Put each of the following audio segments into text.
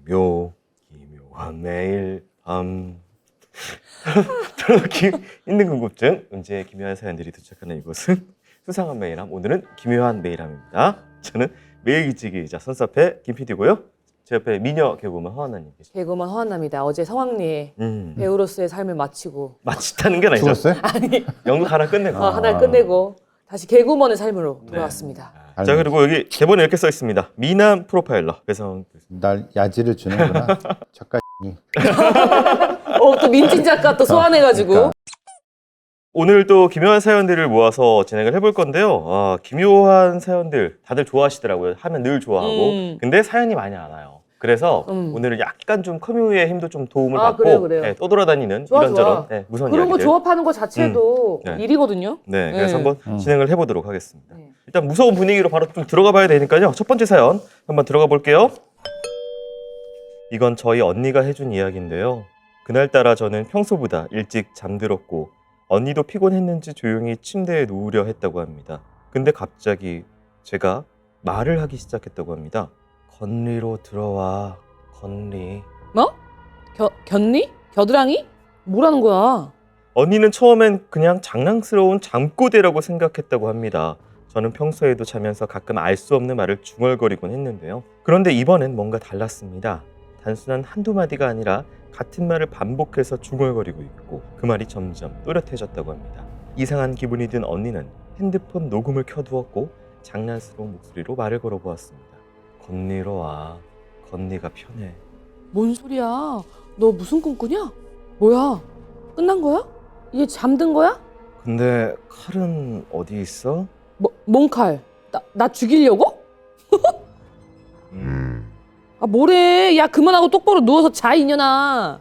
기묘한 매일 밤 느낌 있는 궁금증 문제의 기묘한 사연들이 도착하는 이곳은 수상한 메일함. 오늘은 기묘한 메일함입니다. 저는 메일기치기이자 선사패 김PD고요. 제 옆에 미녀 개그우먼 허한나님 계십니다. 개그우먼 허한나입니다. 어제 성황리에 배우로서의 삶을 마치고 마치다는 게 아니죠. 죽었어요? 아니 연극 하나 끝내고. 하나를 끝내고 다시 개그우먼의 삶으로 돌아왔습니다. 자, 그리고 여기 대본에 이렇게 써 있습니다. 미남 프로파일러 배성훈 교수님. 날 야지를 주는구나. 작가 또 민진 작가 또 소환해가지고 그러니까. 오늘 또 기묘한 사연들을 모아서 진행을 해볼 건데요. 기묘한 사연들 다들 좋아하시더라고요. 하면 늘 좋아하고. 근데 사연이 많이 안 와요. 그래서 오늘은 약간 좀 커뮤의 힘도 좀 도움을 받고 그래요. 네, 떠돌아다니는 좋아, 이런저런 좋아. 네, 무서운 그런 거 이야기들. 조합하는 거 자체도 네. 일이거든요. 네, 그래서 한번 진행을 해보도록 하겠습니다. 네. 일단 무서운 분위기로 바로 좀 들어가 봐야 되니까요. 첫 번째 사연 한번 들어가 볼게요. 이건 저희 언니가 해준 이야기인데요. 그날따라 저는 평소보다 일찍 잠들었고 언니도 피곤했는지 조용히 침대에 누우려 했다고 합니다. 근데 갑자기 제가 말을 하기 시작했다고 합니다. 건리로 들어와, 건리. 뭐? 견리? 겨드랑이? 뭐라는 거야? 언니는 처음엔 그냥 장난스러운 잠꼬대라고 생각했다고 합니다. 저는 평소에도 자면서 가끔 알 수 없는 말을 중얼거리곤 했는데요. 그런데 이번엔 뭔가 달랐습니다. 단순한 한두 마디가 아니라 같은 말을 반복해서 중얼거리고 있고 그 말이 점점 또렷해졌다고 합니다. 이상한 기분이 든 언니는 핸드폰 녹음을 켜두었고 장난스러운 목소리로 말을 걸어보았습니다. 건리로 와. 건리가 편해. 뭔 소리야? 너 무슨 꿈 꾸냐? 뭐야? 끝난 거야? 이제 잠든 거야? 근데 칼은 어디 있어? 뭔 칼? 나 죽이려고? 뭐래? 야 그만하고 똑바로 누워서 자 이년아.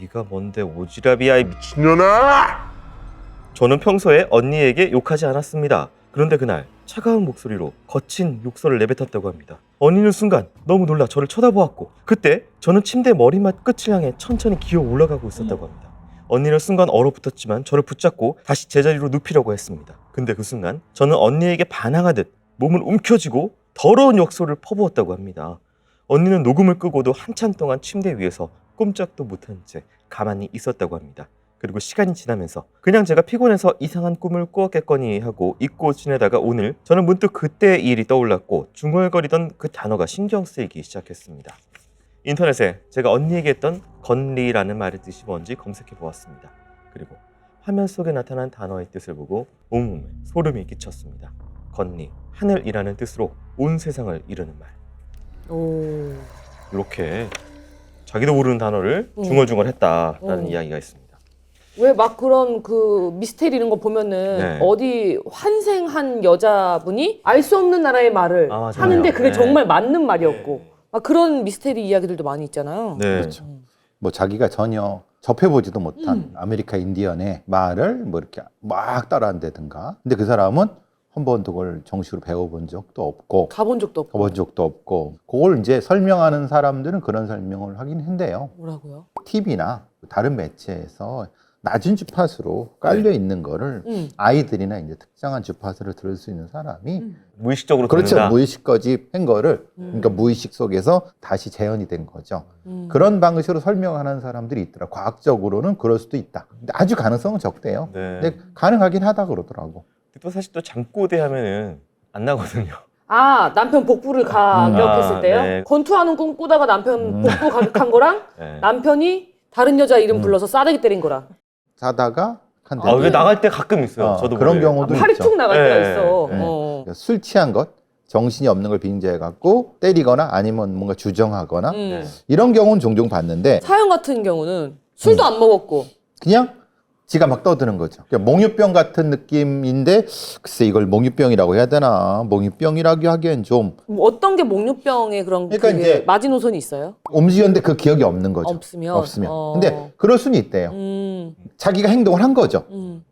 네가 뭔데 오지랖이야 이 미친년아! 저는 평소에 언니에게 욕하지 않았습니다. 그런데 그날 차가운 목소리로 거친 욕설을 내뱉었다고 합니다. 언니는 순간 너무 놀라 저를 쳐다보았고 그때 저는 침대 머리맡 끝을 향해 천천히 기어 올라가고 있었다고 합니다. 언니는 순간 얼어붙었지만 저를 붙잡고 다시 제자리로 눕히려고 했습니다. 근데 그 순간 저는 언니에게 반항하듯 몸을 움켜쥐고 더러운 욕설을 퍼부었다고 합니다. 언니는 녹음을 끄고도 한참 동안 침대 위에서 꼼짝도 못한 채 가만히 있었다고 합니다. 그리고 시간이 지나면서 그냥 제가 피곤해서 이상한 꿈을 꾸었겠거니 하고 잊고 지내다가 오늘 저는 문득 그때의 일이 떠올랐고 중얼거리던 그 단어가 신경 쓰이기 시작했습니다. 인터넷에 제가 언니에게 했던 건리라는 말의 뜻이 뭔지 검색해 보았습니다. 그리고 화면 속에 나타난 단어의 뜻을 보고 온몸에 소름이 끼쳤습니다. 건리, 하늘이라는 뜻으로 온 세상을 이루는 말. 오. 이렇게 자기도 모르는 단어를 중얼중얼 했다라는 음. 이야기가 있습니다. 왜 막 그런 그 미스테리 이런 거 보면은 네. 어디 환생한 여자분이 알 수 없는 나라의 말을 아, 맞아요. 하는데 그게 네. 정말 맞는 말이었고 막 그런 미스테리 이야기들도 많이 있잖아요. 네. 그렇죠. 뭐 자기가 전혀 접해보지도 못한 아메리카 인디언의 말을 뭐 이렇게 막 따라한다든가. 근데 그 사람은 한 번도 그걸 정식으로 배워본 적도 없고 가본 적도 없고. 가본 적도 없고 그걸 이제 설명하는 사람들은 그런 설명을 하긴 한대요. 뭐라고요? TV나 다른 매체에서 낮은 주파수로 깔려 있는 거를 아이들이나 이제 특정한 주파수를 들을 수 있는 사람이 무의식적으로 그렇죠. 듣는다. 무의식까지 한 거를 그러니까 무의식 속에서 다시 재현이 된 거죠. 그런 방식으로 설명하는 사람들이 있더라. 과학적으로는 그럴 수도 있다. 근데 아주 가능성은 적대요. 네. 근데 가능하긴 하다 그러더라고. 또 사실 또 잠꼬대 하면은 안 나거든요. 남편 복부를 가격했을 아, 때요? 네. 권투하는 꿈 꾸다가 남편 복부 가격한 거랑 네. 남편이 다른 여자 이름 불러서 싸대기 때린 거랑 자다가 한 대. 왜 나갈 때 가끔 있어요. 저도 그런 모르게. 경우도 팔이 있죠. 툭 나갈 때가 네, 있어. 네. 술 취한 것, 정신이 없는 걸 빙자해 갖고 때리거나 아니면 뭔가 주정하거나 이런 경우는 종종 봤는데 사연 같은 경우는 술도 안 먹었고 그냥 지가 막 떠드는 거죠. 그러니까 몽유병 같은 느낌인데 글쎄 이걸 몽유병이라고 해야 되나? 몽유병이라고 하기엔 좀 뭐 어떤 게 목류병의 그런 그러니까 그게 이제 마지노선이 있어요? 움직였는데 그 기억이 없는 거죠. 없으면? 없으면. 근데 그럴 수는 있대요. 음, 자기가 행동을 한 거죠.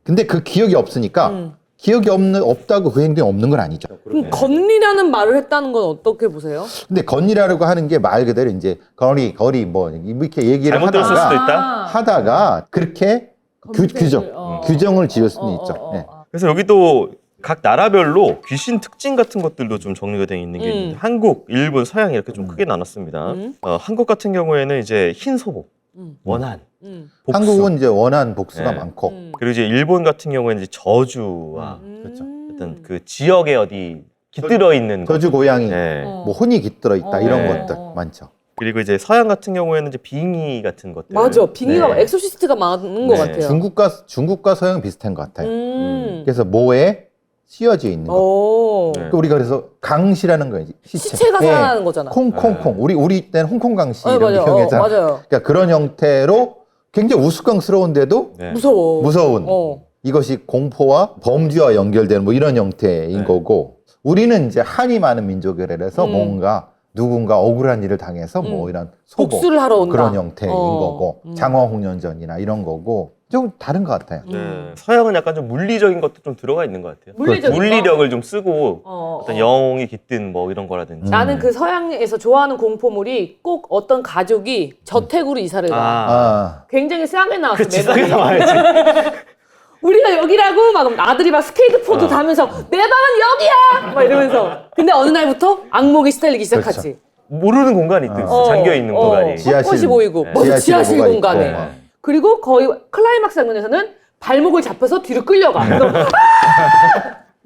근데 그 기억이 없으니까 기억이 없다고 그 행동이 없는 건 아니죠. 그럼 건리라는 말을 했다는 건 어떻게 보세요? 근데 건리라고 하는 게 말 그대로 이제 거리 뭐 이렇게 얘기를 잘못 들었을 수도 있다. 하다가 그렇게 검색을, 규정을 지을 수는 있죠. 네. 그래서 여기 또 각 나라별로 귀신 특징 같은 것들도 좀 정리가 되어 있는 게 있는데 한국, 일본, 서양 이렇게 좀 크게 나눴습니다. 한국 같은 경우에는 이제 흰 소복, 원한, 복수. 한국은 이제 원한 복수가 네. 많고 그리고 이제 일본 같은 경우에는 이제 저주와 그렇죠. 어떤 그 지역에 어디 깃들어 있는 것. 저주 고양이, 네. 뭐 혼이 깃들어 있다 이런 네. 것들 많죠. 그리고 이제 서양 같은 경우에는 이제 빙의 같은 것들. 맞아. 빙의가 네. 엑소시스트가 많은 것 네. 같아요. 중국과 서양 비슷한 것 같아요. 그래서 모에 씌어져 있는 거. 오. 네. 우리가 그래서 강시라는 거예요. 시체가 네. 살아나는 거잖아. 콩콩콩. 우리 때는 홍콩 강시 이런 맞아요. 게 기억나잖아. 맞아요. 그러니까 그런 형태로 굉장히 우스꽝스러운데도 네. 무서워. 무서운 이것이 공포와 범죄와 연결되는 뭐 이런 형태인 네. 거고 우리는 이제 한이 많은 민족이라서 뭔가 누군가 억울한 일을 당해서 뭐 이런 소복 복수를 하러 온다. 그런 형태인 거고 장화홍련전이나 이런 거고 좀 다른 것 같아요. 네. 서양은 약간 좀 물리적인 것도 좀 들어가 있는 것 같아요. 물리적인 물리력을 좀 쓰고 어떤 어. 영웅이 깃든 뭐 이런 거라든지. 나는 그 서양에서 좋아하는 공포물이 꼭 어떤 가족이 저택으로 이사를 가. 아, 굉장히 싸게 나왔어. 그치, 매번. 싸게 나와야지. 우리가 여기라고 막 아들이 막 스케이트보드 타면서 내 방은 여기야 막 이러면서 근데 어느 날부터 악몽에 시달리기 시작하지. 모르는 공간이 있든 잠겨있는 공간이. 벚꽃이 보이고 맞아, 지하실 뭐가 공간에. 있고, 막. 그리고 거의 클라이막스 장면에서는 발목을 잡혀서 뒤로 끌려가. 그래서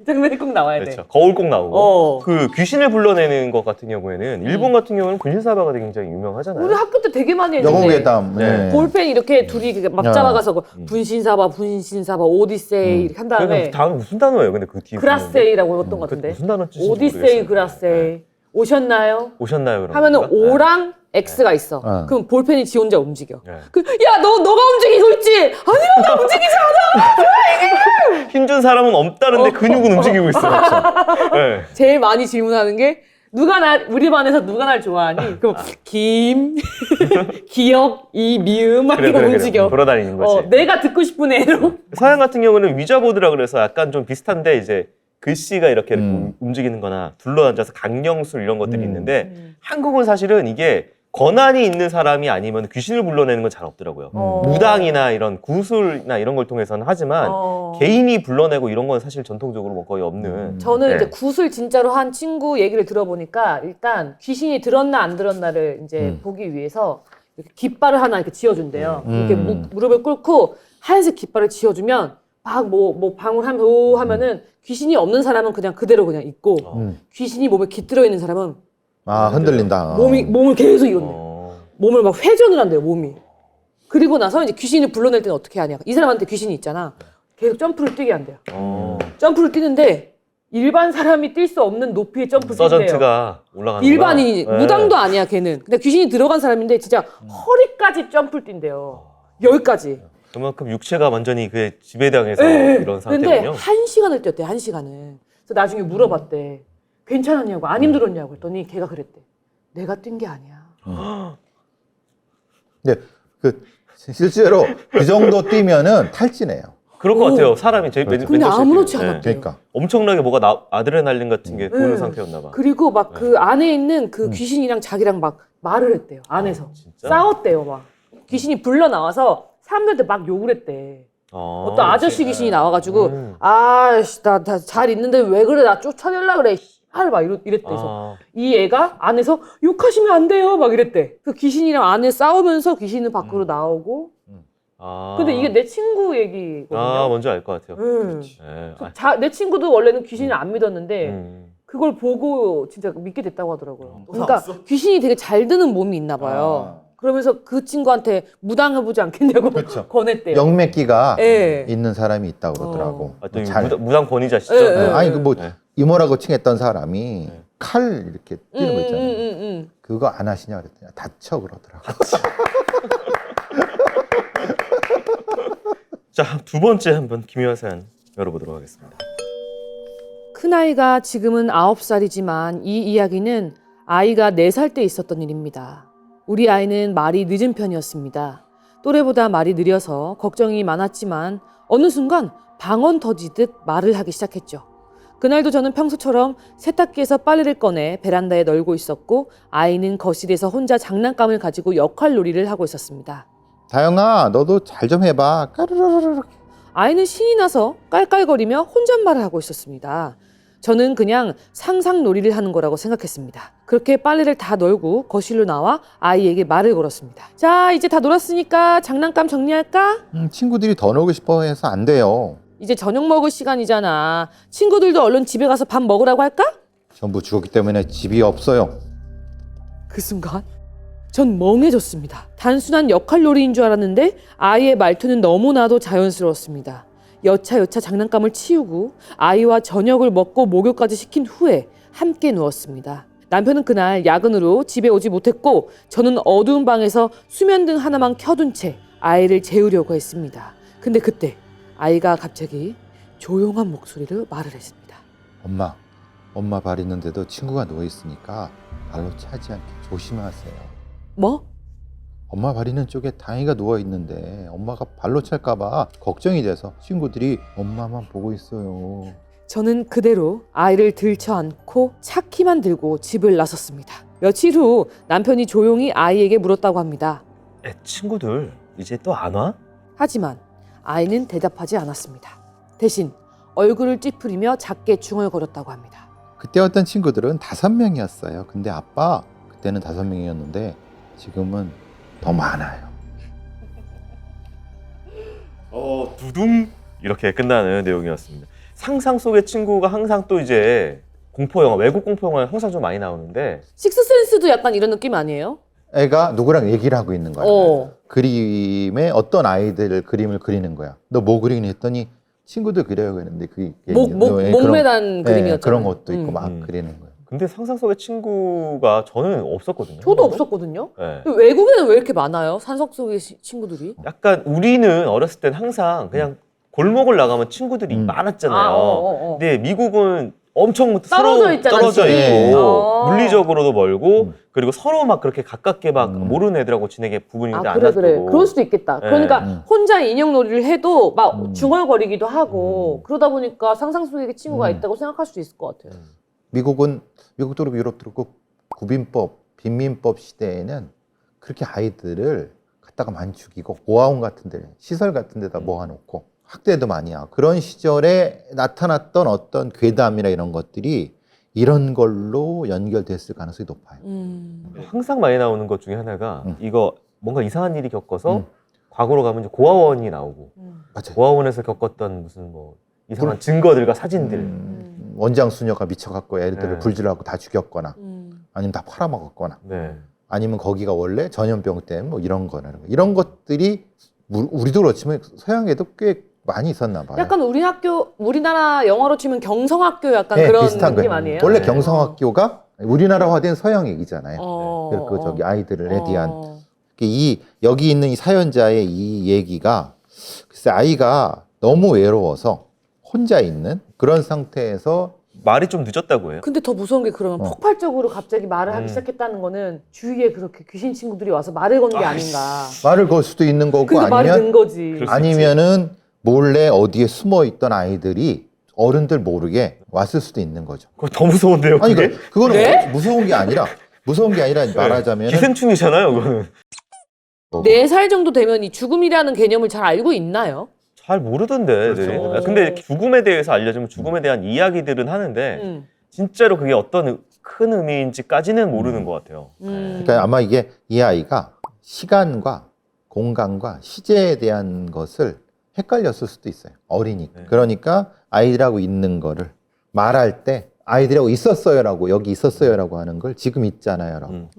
이 장면이 꼭 나와야 돼. 그렇죠. 거울 꼭 나오고. 어. 그 귀신을 불러내는 것 같은 경우에는 일본 같은 경우는 근신사바가 굉장히 유명하잖아요. 우리 학교 때 되게 많이 했는데. 영웅회담. 네. 볼펜 이렇게 둘이 막 야. 잡아가서 분신사바, 오디세이 이렇게 한 다음에 그 단어 무슨 단어예요? 근데 그 뒤에 그라세이라고 했던 것 그 같은데. 무슨 단어 뜻인지 오디세이, 모르겠어요. 그라세이. 네. 오셨나요? 오셨나요? 그런 하면은 건가? O랑 X가 있어. 어. 그럼 볼펜이 지 혼자 움직여. 네. 야, 너가 움직이고 있지? 아니요, 나 움직이지 않아! 힘준 사람은 없다는데 근육은 움직이고 있어. 네. 제일 많이 질문하는 게 우리 반에서 누가 날 좋아하니? 그럼 기억, 미음 막 이러고 움직여. 돌아다니는 거지. 내가 듣고 싶은 애로. 서양 같은 경우는 위자보드라 그래서 약간 좀 비슷한데 이제 글씨가 이렇게 움직이는 거나 둘러앉아서 강령술 이런 것들이 있는데 한국은 사실은 이게 권한이 있는 사람이 아니면 귀신을 불러내는 건 잘 없더라고요. 무당이나 이런 구술이나 이런 걸 통해서는 하지만 개인이 불러내고 이런 건 사실 전통적으로 뭐 거의 없는. 저는 네. 이제 굿을 진짜로 한 친구 얘기를 들어보니까 일단 귀신이 들었나 안 들었나를 이제 보기 위해서 이렇게 깃발을 하나 이렇게 지어준대요. 이렇게 무릎을 꿇고 하얀색 깃발을 지어주면 막 뭐 방울하면 오 하면은 귀신이 없는 사람은 그냥 그대로 그냥 있고 귀신이 몸에 깃들어 있는 사람은 흔들린다. 몸을 계속 이런대. 어. 몸을 막 회전을 한대요, 몸이. 그리고 나서 이제 귀신을 불러낼 때는 어떻게 하냐. 이 사람한테 귀신이 있잖아. 계속 점프를 뛰게 한대요. 점프를 뛰는데 일반 사람이 뛸 수 없는 높이의 점프를 뛴대요. 서전트가 올라가는 일반인이 거야? 무당도 아니야, 걔는. 근데 귀신이 들어간 사람인데 진짜 허리까지 점프를 뛴대요. 여기까지. 그만큼 육체가 완전히 그 지배당해서 이런 근데 상태군요. 1시간을 뛰었대, 1시간을. 그래서 나중에 물어봤대. 괜찮았냐고, 안 힘들었냐고 했더니 걔가 그랬대. 내가 뛴 게 아니야. 근데 실제로 그 정도 뛰면은 탈진해요. 그럴 것 같아요. 사람이 제일 그렇죠. 근데 아무렇지 네. 않았대요. 그러니까 엄청나게 뭐가 아드레날린 같은 게 도는 상태였나 봐. 그리고 막 그 안에 있는 그 귀신이랑 자기랑 막 말을 했대요. 안에서. 진짜? 싸웠대요, 막. 귀신이 불러 나와서 사람들한테 막 욕을 했대. 어떤 아저씨 귀신이 나와가지고 아씨 나 잘 있는데 왜 그래 나 쫓아내려 그래 막 이랬대. 그래서 이 애가 안에서 욕하시면 안 돼요 막 이랬대. 그 귀신이랑 안에 싸우면서 귀신은 밖으로 나오고. 근데 이게 내 친구 얘기거든요. 뭔지 알 것 같아요. 네. 내 친구도 원래는 귀신을 안 믿었는데 그걸 보고 진짜 믿게 됐다고 하더라고요. 그러니까 귀신이 되게 잘 드는 몸이 있나 봐요. 그러면서 그 친구한테 무당해보지 않겠냐고 그렇죠. 권했대요. 영맥기가 예. 있는 사람이 있다고 그러더라고. 또 잘. 무당 권위자시죠? 예, 예. 아니 그 뭐 네. 이모라고 칭했던 사람이 칼 이렇게 뛰는 거 있잖아요. 그거 안 하시냐 그랬더니 다쳐 그러더라고. 자, 두 번째 한번 기묘한 사연 열어보도록 하겠습니다. 큰아이가 지금은 9살이지만 이 이야기는 아이가 4살 때 있었던 일입니다. 우리 아이는 말이 늦은 편이었습니다. 또래보다 말이 느려서 걱정이 많았지만 어느 순간 방언 터지듯 말을 하기 시작했죠. 그날도 저는 평소처럼 세탁기에서 빨래를 꺼내 베란다에 널고 있었고 아이는 거실에서 혼자 장난감을 가지고 역할놀이를 하고 있었습니다. 다영아 너도 잘 좀 해봐. 까르르르르. 아이는 신이 나서 깔깔거리며 혼잣말을 하고 있었습니다. 저는 그냥 상상놀이를 하는 거라고 생각했습니다. 그렇게 빨래를 다 널고 거실로 나와 아이에게 말을 걸었습니다. 자, 이제 다 놀았으니까 장난감 정리할까? 친구들이 더 놀고 싶어 해서 안 돼요. 이제 저녁 먹을 시간이잖아. 친구들도 얼른 집에 가서 밥 먹으라고 할까? 전부 죽었기 때문에 집이 없어요. 그 순간 전 멍해졌습니다. 단순한 역할놀이인 줄 알았는데 아이의 말투는 너무나도 자연스러웠습니다. 여차여차 장난감을 치우고 아이와 저녁을 먹고 목욕까지 시킨 후에 함께 누웠습니다. 남편은 그날 야근으로 집에 오지 못했고 저는 어두운 방에서 수면등 하나만 켜둔 채 아이를 재우려고 했습니다. 근데 그때 아이가 갑자기 조용한 목소리로 말을 했습니다. 엄마 발 있는데도 친구가 누워 있으니까 발로 차지 않게 조심하세요. 뭐? 엄마 발 있는 쪽에 다행이가 누워 있는데 엄마가 발로 찰까봐 걱정이 돼서 친구들이 엄마만 보고 있어요. 저는 그대로 아이를 들쳐 안고 차키만 들고 집을 나섰습니다. 며칠 후 남편이 조용히 아이에게 물었다고 합니다. 친구들 이제 또 안 와? 하지만 아이는 대답하지 않았습니다. 대신 얼굴을 찌푸리며 작게 중얼거렸다고 합니다. 그때 왔던 친구들은 5명이었어요. 근데 아빠 그때는 5명이었는데 지금은 더 많아요. 두둥 이렇게 끝나는 내용이었습니다. 상상 속의 친구가 항상 또 이제 공포 영화, 외국 공포 영화에 항상 좀 많이 나오는데 식스센스도 약간 이런 느낌 아니에요? 애가 누구랑 얘기를 하고 있는 거야. 그림에 어떤 아이들 그림을 그리는 거야. 너 뭐 그리니 했더니 친구들 그려요 그랬는데 그게 목매단 그림이었잖아요. 그런 것도 있고 막 음. 그리는 거예요. 근데 상상 속의 친구가 저는 없었거든요. 저도 없었거든요. 네. 외국에는 왜 이렇게 많아요? 산속 속의 친구들이? 약간 우리는 어렸을 땐 항상 그냥 골목을 나가면 친구들이 많았잖아요. 근데 미국은 엄청 떨어져 있잖아요, 떨어져 집이. 있고 물리적으로도 멀고 음. 그리고 서로 막 그렇게 가깝게 막 모르는 애들하고 지내게 부분이 안 그래. 놔두고 그럴 수도 있겠다. 네. 그러니까 혼자 인형놀이를 해도 막 음. 중얼거리기도 하고 그러다 보니까 상상 속에 친구가 음. 있다고 생각할 수도 있을 것 같아요. 미국도 그렇고 유럽도 그렇고 구빈법, 빈민법 시대에는 그렇게 아이들을 갖다가 많이 죽이고 고아원 같은 데, 시설 같은 데다 모아놓고 학대도 많이 하고 그런 시절에 나타났던 어떤 괴담이나 이런 것들이 이런 걸로 연결됐을 가능성이 높아요. 항상 많이 나오는 것 중에 하나가 이거 뭔가 이상한 일이 겪어서 음. 과거로 가면 이제 고아원이 나오고 맞아요. 고아원에서 겪었던 무슨 뭐 이상한 증거들과 사진들 원장 수녀가 미쳐갖고 애들을 네. 불질하고 다 죽였거나 아니면 다 팔아먹었거나 네. 아니면 거기가 원래 전염병 때문에 뭐 이런 거나 이런 것들이 우리도 그렇지만 서양에도 꽤 많이 있었나 봐요. 약간 우리나라 영화로 치면 경성학교 약간 네, 그런 비슷한 느낌 거예요. 아니에요? 원래 네. 경성학교가 우리나라화된 서양 얘기잖아요. 그 저기 어. 아이들에 대한 여기 있는 이 사연자의 이 얘기가 글쎄 아이가 너무 외로워서 혼자 있는 그런 상태에서 말이 좀 늦었다고 해요. 근데 더 무서운 게 그러면 폭발적으로 갑자기 말을 하기 시작했다는 거는 주위에 그렇게 귀신 친구들이 와서 말을 건 게 아닌가. 말을 걸 수도 있는 거고 그러니까 말이 는 거지. 그럴 수 아니면은 몰래 어디에 숨어 있던 아이들이 어른들 모르게 왔을 수도 있는 거죠. 그거 더 무서운데요. 아니 그게? 그거는 네? 무서운 게 아니라 말하자면 기생충이잖아요. 그거는. 4살 정도 되면 이 죽음이라는 개념을 잘 알고 있나요? 잘 모르던데. 그렇죠. 네. 근데 죽음에 대해서 알려주면 죽음에 대한 이야기들은 하는데 진짜로 그게 어떤 큰 의미인지까지는 모르는 것 같아요. 그러니까 아마 이게 이 아이가 시간과 공간과 시제에 대한 것을 헷갈렸을 수도 있어요. 어리니까. 네. 그러니까 아이들하고 있는 거를 말할 때 아이들하고 있었어요라고 여기 있었어요라고 하는 걸 지금 있잖아요라고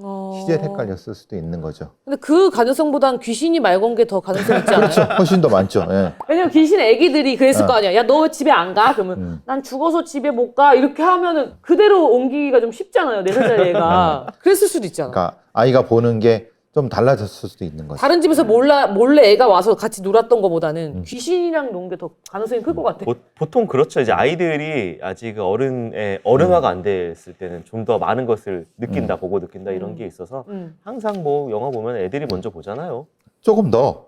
시제를 헷갈렸을 수도 있는 거죠. 근데 그 가능성보단 귀신이 말 건 게 더 가능성 있지 않아요? 그렇죠. 훨씬 더 많죠. 예. 왜냐면 귀신 애기들이 그랬을 거 아니야. 야, 너 왜 집에 안 가? 그러면 난 죽어서 집에 못 가. 이렇게 하면은 그대로 옮기기가 좀 쉽잖아요. 4살짜리 애가. 그랬을 수도 있잖아. 그러니까 아이가 보는 게 좀 달라졌을 수도 있는 거죠. 다른 집에서 몰래 애가 와서 같이 놀았던 것보다는 귀신이랑 논 게 더 가능성이 클 것 같아. 보통 그렇죠. 이제 아이들이 아직 어른화가 안 됐을 때는 좀 더 많은 것을 느낀다, 보고 느낀다 이런 게 있어서 항상 뭐 영화 보면 애들이 먼저 보잖아요. 조금 더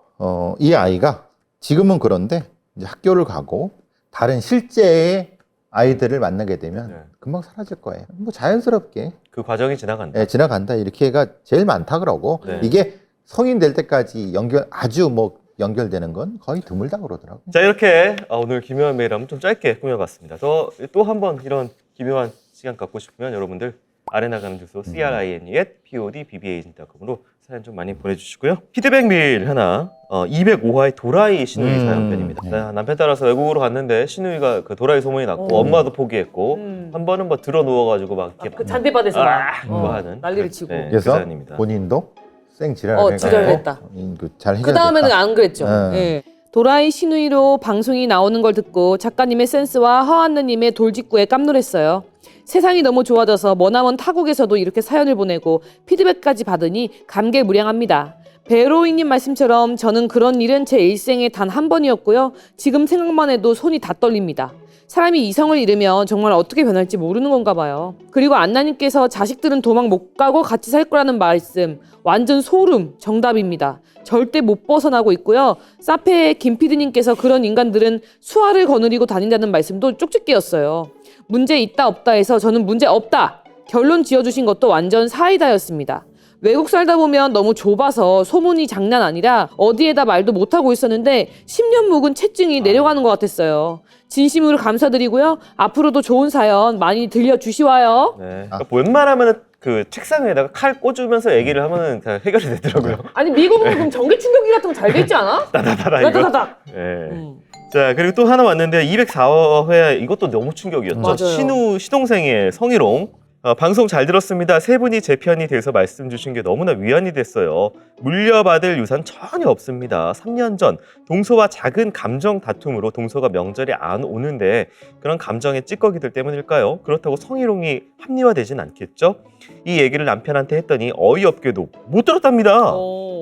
이 아이가 지금은 그런데 이제 학교를 가고 다른 실제의 아이들을 만나게 되면 네. 금방 사라질 거예요. 뭐 자연스럽게 그 과정이 지나간다. 지나간다 이렇게가 제일 많다 그러고 네. 이게 성인 될 때까지 아주 뭐 연결되는 건 거의 드물다 그러더라고요. 자, 이렇게 오늘 기묘한 메일 한번 좀 짧게 꾸며봤습니다. 또 한 번 이런 기묘한 시간 갖고 싶으면 여러분들 아래 나가는 주소 crine@podbbagent.com으로 사연 좀 많이 보내주시고요. 피드백 메일 하나 205화의 도라이 신우이 사연편입니다. 네, 남편 따라서 외국으로 갔는데 신우이가 그 도라이 소문이 났고 엄마도 포기했고 한 번은 뭐 들어 누워가지고 막 이렇게 그 잔디밭에서 막 뭐 하는 난리를 치고. 네, 그 그래서 사연입니다. 본인도 쌩 지랄을 지랄했다. 잘 해결됐다. 그 다음에는 안 그랬죠. 네. 예. 도라이 신우이로 방송이 나오는 걸 듣고 작가님의 센스와 허한느님의 돌직구에 깜놀했어요. 세상이 너무 좋아져서 머나먼 타국에서도 이렇게 사연을 보내고 피드백까지 받으니 감개무량합니다. 베로이님 말씀처럼 저는 그런 일은 제 일생에 단 한 번이었고요. 지금 생각만 해도 손이 다 떨립니다. 사람이 이성을 잃으면 정말 어떻게 변할지 모르는 건가 봐요. 그리고 안나님께서 자식들은 도망 못 가고 같이 살 거라는 말씀 완전 소름 정답입니다. 절대 못 벗어나고 있고요. 사페의 김피디님께서 그런 인간들은 수화를 거느리고 다닌다는 말씀도 쪽집게였어요. 문제 있다 없다 해서 저는 문제 없다. 결론 지어주신 것도 완전 사이다였습니다. 외국 살다 보면 너무 좁아서 소문이 장난 아니라 어디에다 말도 못하고 있었는데 10년 묵은 채증이 내려가는 것 같았어요. 진심으로 감사드리고요. 앞으로도 좋은 사연 많이 들려주시와요. 네. 그러니까 웬만하면은 그 책상 위에다가 칼 꽂으면서 얘기를 하면은 다 해결이 되더라고요. 아니 미국은 그럼 전기 충격기 같은 거 잘 돼 있지 않아? 따다다다 이거. 따다다다. 네. 자, 그리고 또 하나 왔는데 204회 이것도 너무 충격이었죠. 맞아요. 시동생의 성희롱. 방송 잘 들었습니다. 세 분이 제 편이 돼서 말씀 주신 게 너무나 위안이 됐어요. 물려받을 유산 전혀 없습니다. 3년 전 동서와 작은 감정 다툼으로 동서가 명절에 안 오는데 그런 감정의 찌꺼기들 때문일까요? 그렇다고 성희롱이 합리화되진 않겠죠? 이 얘기를 남편한테 했더니 어이없게도 못 들었답니다.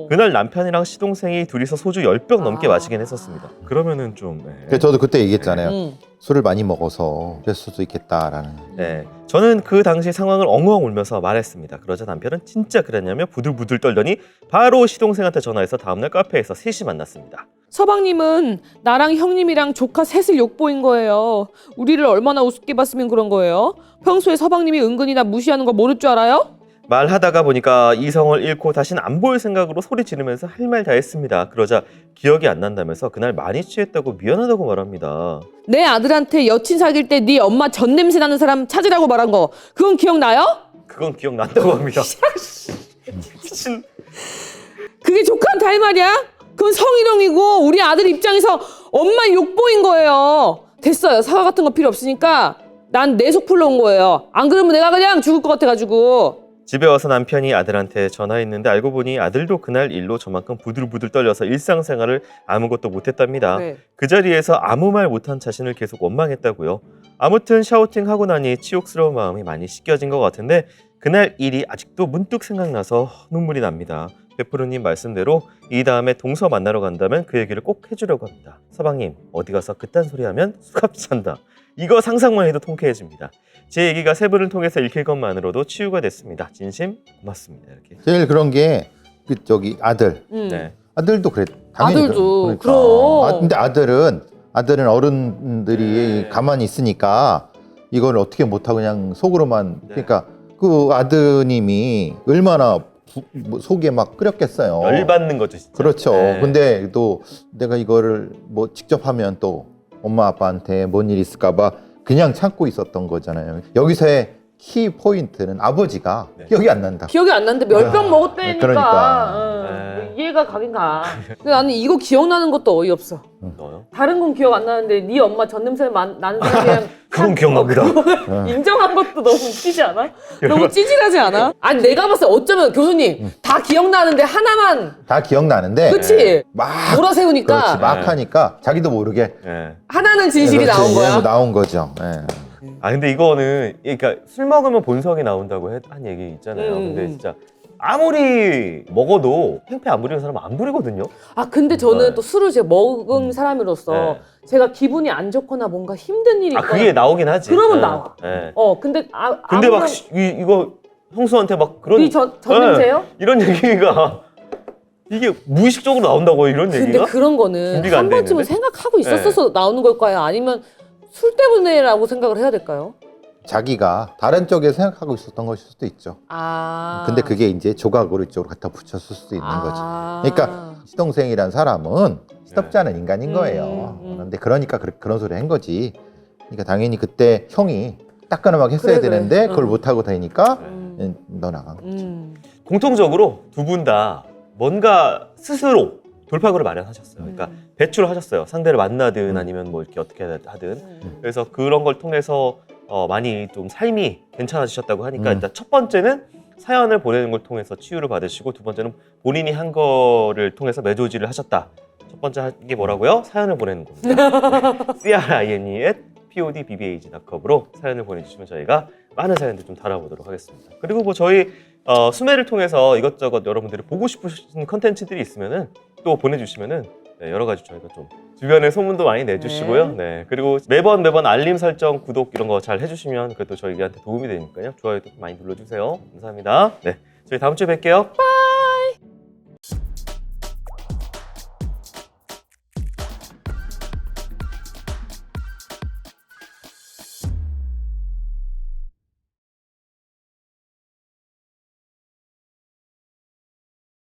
그날 남편이랑 시동생이 둘이서 소주 10병 넘게 마시긴 했었습니다. 그러면은 좀... 네. 저도 그때 얘기했잖아요. 술을 많이 먹어서 그랬을 수도 있겠다라는. 네, 저는 그 당시 상황을 엉엉 울면서 말했습니다. 그러자 남편은 진짜 그랬냐며 부들부들 떨더니 바로 시동생한테 전화해서 다음날 카페에서 셋이 만났습니다. 서방님은 나랑 형님이랑 조카 셋을 욕보인 거예요. 우리를 얼마나 우습게 봤으면 그런 거예요? 평소에 서방님이 은근히 나 무시하는 거 모를 줄 알아요? 말하다가 보니까 이성을 잃고 다시는 안 볼 생각으로 소리 지르면서 할 말 다 했습니다. 그러자 기억이 안 난다면서 그날 많이 취했다고 미안하다고 말합니다. 내 아들한테 여친 사귈 때 네 엄마 전 냄새 나는 사람 찾으라고 말한 거 그건 기억나요? 그건 기억난다고 합니다. 미친. 그게 조카한테 할 말이야? 그건 성희롱이고 우리 아들 입장에서 엄마 욕보인 거예요. 됐어요. 사과 같은 거 필요 없으니까 난 내 속 풀러 온 거예요. 안 그러면 내가 그냥 죽을 것 같아가지고. 집에 와서 남편이 아들한테 전화했는데 알고 보니 아들도 그날 일로 저만큼 부들부들 떨려서 일상생활을 아무것도 못했답니다. 네. 그 자리에서 아무 말 못한 자신을 계속 원망했다고요. 아무튼 샤우팅하고 나니 치욕스러운 마음이 많이 씻겨진 것 같은데 그날 일이 아직도 문득 생각나서 눈물이 납니다. 베프로님 말씀대로 이 다음에 동서 만나러 간다면 그 얘기를 꼭 해주려고 합니다. 서방님 어디 가서 그딴 소리 하면 수갑 찬다. 이거 상상만 해도 통쾌해집니다. 제 얘기가 세 분을 통해서 읽힐 것만으로도 치유가 됐습니다. 진심 고맙습니다. 이렇게. 제일 그런 게 그 저기 아들. 네. 아들도 그래. 당연히 아들도 그러니까. 그럼. 근데 아들은 어른들이 가만히 있으니까 이걸 어떻게 못하고 그냥 속으로만. 그러니까 그 아드님이 얼마나 속에 막 끓였겠어요. 열받는 거죠, 진짜. 그렇죠. 네. 근데 또 내가 이거를 뭐 직접 하면 또 엄마 아빠한테 뭔 일 있을까봐 그냥 참고 있었던 거잖아요. 여기서의 키 포인트는 아버지가 기억이 안 난다. 기억이 안 나는데 몇 병 먹었다니까. 그러니까. 이해가 가긴 가. 근데 나는 이거 기억나는 것도 어이없어. 너요? 다른 건 기억 안 나는데 네 엄마 전 냄새 나는 사람이랑 그건 기억납니다. 인정한 것도 너무 웃기지 않아? 너무 찌질하지 않아? 아니 내가 봤을 때 어쩌면 교수님 다 기억나는데 하나만 다 기억나는데 그치? 막 몰아세우니까 그렇지, 막 하니까 자기도 모르게 네. 하나는 진실이 그렇지, 나온 거야. 나온 거죠. 예. 아 근데 이거는 그러니까 술 먹으면 본성이 나온다고 한 얘기 있잖아요. 근데 진짜 아무리 먹어도 팽패 안 부리는 사람은 안 부리거든요. 아 근데 저는 네. 또 술을 제가 먹은 사람으로서 네. 제가 기분이 안 좋거나 뭔가 힘든 일이 아 있거나 그게 나오긴 하지. 그러면 네. 나와. 네. 근데 근데 막 이거 형수한테 막 그런 전 냄새요? 이런 얘기가 이게 무의식적으로 나온다고요, 이런 근데 얘기가? 그런 거는 준비가 한 안 돼 번쯤은 있는데? 생각하고 있었어서 나오는 걸까요? 아니면 술 때문에라고 생각을 해야 될까요? 자기가 다른 쪽에 생각하고 있었던 것일 수도 있죠. 아. 근데 그게 이제 조각으로 이쪽으로 갖다 붙였을 수도 있는 거지. 그러니까 시동생이란 사람은 시덥지 않은 인간인 거예요. 음. 그런데 그러니까 그런 소리 한 거지. 그러니까 당연히 그때 형이 따끈하게 했어야 그래. 되는데 그걸 못하고 다니까 음. 너 나간 거지. 공통적으로 두 분 다 뭔가 스스로 돌파구를 마련하셨어요. 그러니까 배출을 하셨어요. 상대를 만나든 아니면 뭐 이렇게 어떻게 하든. 그래서 그런 걸 통해서 많이 좀 삶이 괜찮아지셨다고 하니까 일단 첫 번째는 사연을 보내는 걸 통해서 치유를 받으시고, 두 번째는 본인이 한 거를 통해서 매조지를 하셨다. 첫 번째 한 게 뭐라고요? 사연을 보내는 겁니다. crime@podbbag.com으로 사연을 보내주시면 저희가 많은 사연들 좀 달아보도록 하겠습니다. 그리고 뭐 저희 수매를 통해서 이것저것 여러분들이 보고 싶으신 컨텐츠들이 있으면은 또 보내주시면은 네, 여러 가지 저희가 좀 주변에 소문도 많이 내주시고요. 네. 그리고 매번 알림 설정, 구독 이런 거 잘 해주시면 그것도 저희한테 도움이 되니까요. 좋아요도 많이 눌러주세요. 감사합니다. 네, 저희 다음 주에 뵐게요.